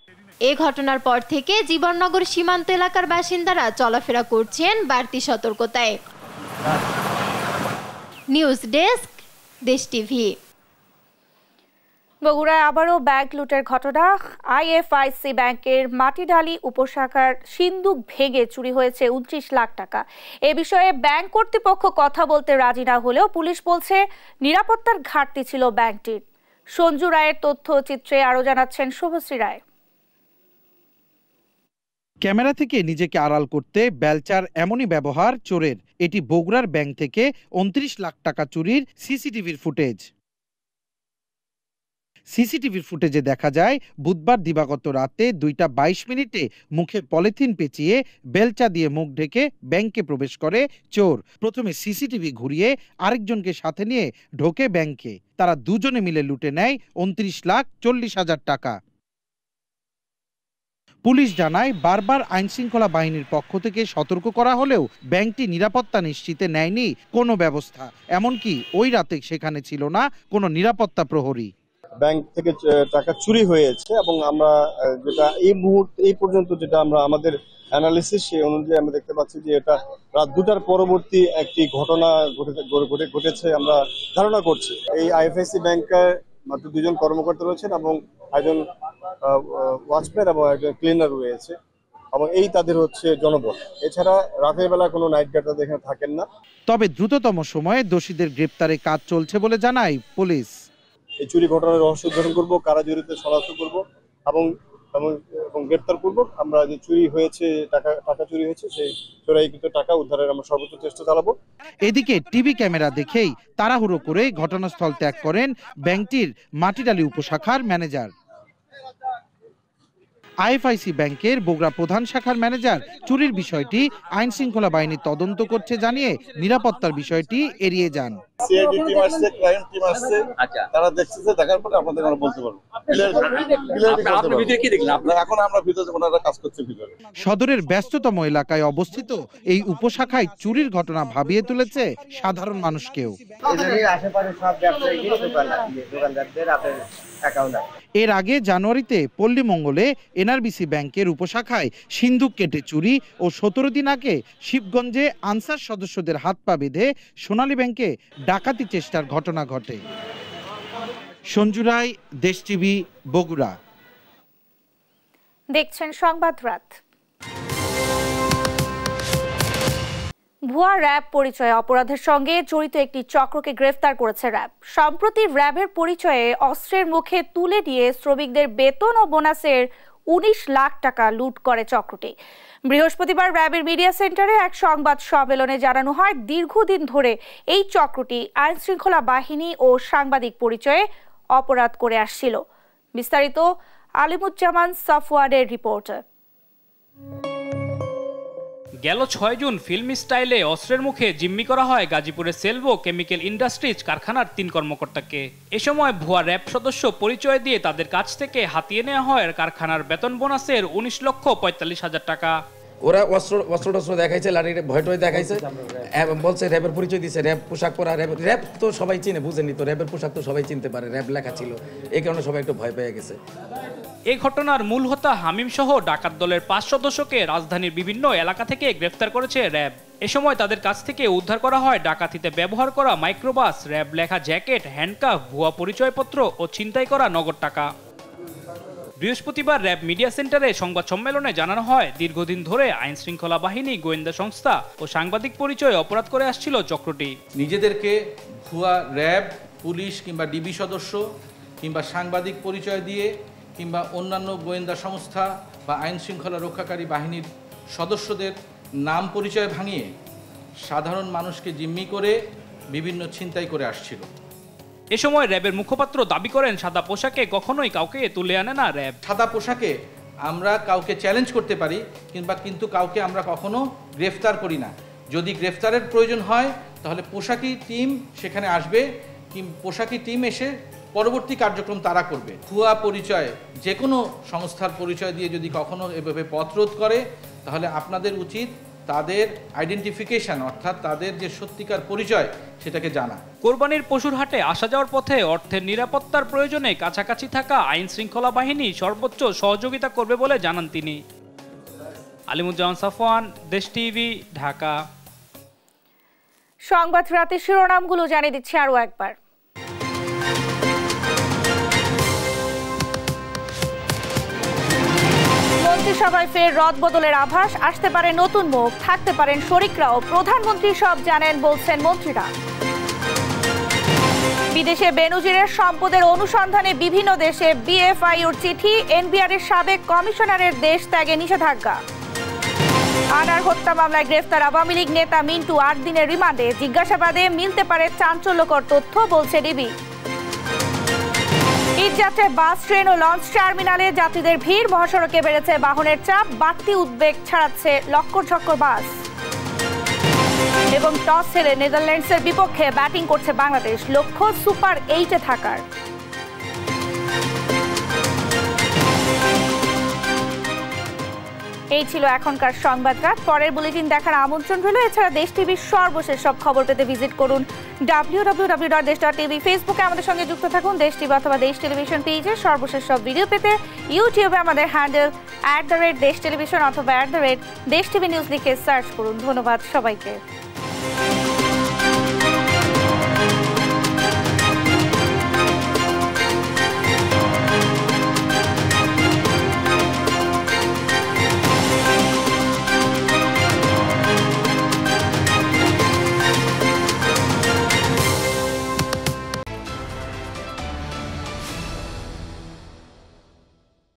এ ঘটনার পর থেকে জীবননগর সীমান্ত এলাকার বাসিন্দারা চলাফেরা করছেন বাড়তি সতর্কতায়। নিউজ ডেস্ক, দেশ টিভি। বগুড়ায় আবারও ব্যাংক লুটের ঘটনা। আইএফআইসি ব্যাংকের মাটিডালি উপশাখার সিন্দুক ভেঙে চুরি হয়েছে 29 লাখ টাকা। এ বিষয়ে ব্যাংক কর্তৃপক্ষ কথা বলতে রাজি না হলেও পুলিশ বলছে নিরাপত্তার ঘাটতি ছিল ব্যাংকটির। সঞ্জু রায়ের তথ্যচিত্রে আরো জানাচ্ছেন শুভশ্রী রায়। ক্যামেরা থেকে নিজেকে আড়াল করতে বেলচার এমনই ব্যবহার চোরের। এটি বগুড়ার ব্যাংক থেকে 29 লাখ টাকা চুরির সিসিটিভির ফুটেজ। সিসিটিভির ফুটেজে দেখা যায় বুধবার দিবাগত রাতে 2:22 মুখে পলিথিন পেঁচিয়ে বেলচা দিয়ে মুখ ঢেকে ব্যাংকে প্রবেশ করে চোর। প্রথমে সিসিটিভি ঘুরিয়ে আরেকজনকে সাথে নিয়ে ঢোকে ব্যাংকে। তারা দুজনে মিলে লুটে নেয় 29,40,000 টাকা। পুলিশ জানায় বারবার আইনশৃঙ্খলা বাহিনীর পক্ষ থেকে সতর্ক করা হলেও ব্যাংকটি নিরাপত্তা নিশ্চিতে নেয়নি কোনো ব্যবস্থা। এমনকি ওই রাতে সেখানে ছিল না কোনো নিরাপত্তা প্রহরী। ব্যাংক থেকে টাকা চুরি হয়েছে এবং আমরা যেটা এই পর্যন্ত যেটা আমরা আমাদের অ্যানালিসিস সেই অনুযায়ী আমরা দেখতে পাচ্ছি যে এটা রাত 2টার পরবর্তী একটি ঘটনা ঘটেছে আমরা ধারণা করছি। এই আইএফআইসি ব্যাংকের মাত্র 2জন কর্মকর্তা রয়েছেন এবং একজন ওয়াচম্যান এবং একজন ক্লিনার রয়েছে এবং এই তাদের হচ্ছে জনবল। এছাড়া রাতের বেলা কোনো নাইট গার্ড এখানে থাকেন না। তবে দ্রুততম সময়ে দোষীদের গ্রেপ্তারে কাজ চলছে বলে জানায় পুলিশ। এই চুরি ঘটনার রহস্য উদ্ঘাটন করব, কারা জড়িত শনাক্ত করব এবং গ্রেপ্তার করব। আমরা যে চুরি হয়েছে টাকা চুরি হয়েছে সেই চোরাইকৃত টাকা উদ্ধারের আমরা সর্বোচ্চ চেষ্টা চালাবো। এদিকে টিভি ক্যামেরা দেখেই তাড়াহুড়ো করে ঘটনাস্থল ত্যাগ করেন ব্যাংকটির মাটিডালি উপশাখার ম্যানেজার। আইএফআইসি ব্যাংকের বগুড়া প্রধান শাখার ম্যানেজার চুরির বিষয়টি আইন শৃঙ্খলা বাহিনী তদন্ত করছে জানিয়ে নিরাপত্তার বিষয়টি এড়িয়ে যান। সিআইডি টিম আসছে, ক্রাইম টিম আসছে, তারা দেখছে, দেখার পরে আপনাদের আমরা বলতে পারবো। আপনি ভিডিও কি দেখলেন? এখন আমরা ভিতরে ওনারা কাজ করছে ভিতরে। সদরের ব্যস্ততম এলাকায় অবস্থিত এই উপশাখায় চুরির ঘটনা ভাবিয়ে তুলেছে সাধারণ মানুষকেও। এর আগে জানুয়ারিতে পল্লীমঙ্গলে এনআরবিসি ব্যাংকের উপশাখায় সিন্দুক কেটে চুরি ও 17 দিন আগে শিবগঞ্জে আনসার সদস্যদের হাত পা বেঁধে সোনালী ব্যাংকে ডাকাতি চেষ্টার ঘটনা ঘটে। সঞ্জু রায়, দেশ টিভি, বগুড়া। দেখছেন সংবাদ রাত। ভুয়া র্যাব পরিচয়ে অপরাধের সঙ্গে জড়িত একটি চক্রকে গ্রেফতার করেছে র্যাব। সম্প্রতি র্যাবের পরিচয়ে অস্ত্রের মুখে তুলে নিয়ে শ্রমিকদের বেতন ও বোনাসের 19 লাখ টাকা লুট করে চক্রটি। বৃহস্পতিবার র্যাবের মিডিয়া সেন্টারে এক সংবাদ সম্মেলনে জানানো হয়, দীর্ঘদিন ধরে এই চক্রটি আইন শৃঙ্খলা বাহিনী ও সাংবাদিক পরিচয়ে অপরাধ করে আসছিল। বিস্তারিত আলিমুজ্জামান সাফওয়ানের রিপোর্টে। গেল 6 জুন ফিল্ম স্টাইলে অস্ত্রের মুখে জিম্মি করা হয় গাজীপুরের সেলভো কেমিক্যাল ইন্ডাস্ট্রিজ কারখানার 3 কর্মকর্তাকে। এ সময় ভুয়া র্যাব সদস্য পরিচয় দিয়ে তাদের কাছ থেকে হাতিয়ে নেওয়া হয় কারখানার বেতন বোনাসের 19,45,000 টাকা। ওরা অস্ত্র দেখাইছে, লাঠি ভয়টয় দেখাইছে, বলছে র্যাবের পরিচয় দিয়েছে, র্যাব পোশাক পরা। র্যাব তো সবাই চিনে, বুঝেনি তো, র্যাবের পোশাক তো সবাই চিনতে পারে, র্যাব লেখা ছিল, এই কারণে সবাই একটু ভয় পেয়ে গেছে। এই ঘটনার মূল হোতা হামিম সহ ডাকাত দলের 5 সদস্যকে রাজধানীর বিভিন্ন এলাকা থেকে গ্রেফতার করেছে র্যাব। এ সময় তাদের কাছ থেকে উদ্ধার করা হয় ডাকাতিতে ব্যবহার করা মাইক্রোবাস, র্যাব লেখা জ্যাকেট, হ্যান্ডকাফ, ভুয়া পরিচয়পত্র ও ছিনতাই করা নগদ টাকা। বৃহস্পতিবার র্যাব মিডিয়া সেন্টারে সংবাদ সম্মেলনে জানানো হয়, দীর্ঘদিন ধরে আইন শৃঙ্খলা বাহিনী, গোয়েন্দা সংস্থা ও সাংবাদিক পরিচয়ে অপরাধ করে আসছিল চক্রটি। নিজেদেরকে ভুয়া র্যাব, পুলিশ কিংবা ডিবি সদস্য কিংবা সাংবাদিক পরিচয় দিয়ে কিংবা অন্যান্য গোয়েন্দা সংস্থা বা আইন শৃঙ্খলা রক্ষাকারী বাহিনীর সদস্যদের নাম পরিচয় ভাঙিয়ে সাধারণ মানুষকে জিম্মি করে বিভিন্ন ছিনতাই করে আসছিল। এ সময় র্যাবের মুখপাত্র দাবি করেন, সাদা পোশাকে কখনোই কাউকে তুলে আনে না র্যাব। সাদা পোশাকে আমরা কাউকে চ্যালেঞ্জ করতে পারি কিন্তু কাউকে আমরা কখনো গ্রেফতার করি না। যদি গ্রেফতারের প্রয়োজন হয় তাহলে পোশাকি টিম সেখানে আসবে, পোশাকি টিম এসে পরবর্তী কার্যক্রম তারা করবে। ভুয়া পরিচয় যে কোনো সংস্থার পরিচয় দিয়ে যদি কখনো এভাবে পথরোধ করে তাহলে আপনাদের উচিত তাদের আইডেন্টিফিকেশন, অর্থাৎ তাদের যে সত্যিকার পরিচয় সেটাকে জানা। কোরবানির পশুর হাটে আসা যাওয়ার পথে অর্থের নিরাপত্তার প্রয়োজনে কাছাকাছি থাকা আইন শৃঙ্খলা বাহিনী সর্বোচ্চ সহযোগিতা করবে বলে জানান তিনি। আলিমুজ্জামান সাফওয়ান, দেশ টিভি, ঢাকা। সংবাদ রাতের শিরোনামগুলো জানিয়ে দিচ্ছি আরো একবার। মন্ত্রিসভায় ফের রদবদলের আভাস, আসতে পারে নতুন মুখ, থাকতে পারেন শরিকরাও, প্রধানমন্ত্রী সব জানেন বলছেন মন্ত্রীরা। বিদেশে বেনজিরের সম্পদের অনুসন্ধানে বিভিন্ন দেশে বিএফআইউর চিঠি, এনবিআরের সাবেক কমিশনারের দেশ ত্যাগে নিষেধাজ্ঞা। আনার হত্যা মামলায় গ্রেফতার আওয়ামী লীগ নেতা মিন্টু 8 দিনের রিমান্ডে, জিজ্ঞাসাবাদে মিলতে পারে চাঞ্চল্যকর তথ্য বলছে ডিবি। ঈদ যাত্রায় বাস, ট্রেন ও লঞ্চ টার্মিনালে যাত্রীদের ভিড়, মহাসড়কে বেড়েছে বাহনের চাপ, বাড়তি উদ্বেগ ছড়াচ্ছে লক্কর ঝক্কর বাস। এবং টস হেরে নেদারল্যান্ডসের বিপক্ষে ব্যাটিং করছে বাংলাদেশ, লক্ষ্য সুপার 8-এ থাকার। এই ছিল এখনকার সংবাদরাত। পরের বুলেটিন দেখার আমন্ত্রণ রইল। এছাড়া দেশ টিভির সর্বশেষ সব খবর পেতে ভিজিট করুন www.desh.tv। ফেসবুকে আমাদের সঙ্গে যুক্ত থাকুন দেশ টিভি অথবা দেশ টেলিভিশন পেজে। সর্বশেষ সব ভিডিও পেতে ইউটিউবে আমাদের হ্যান্ডেল @দেশ টেলিভিশন অথবা @দেশ টিভি নিউজ লিখে সার্চ করুন। ধন্যবাদ সবাইকে।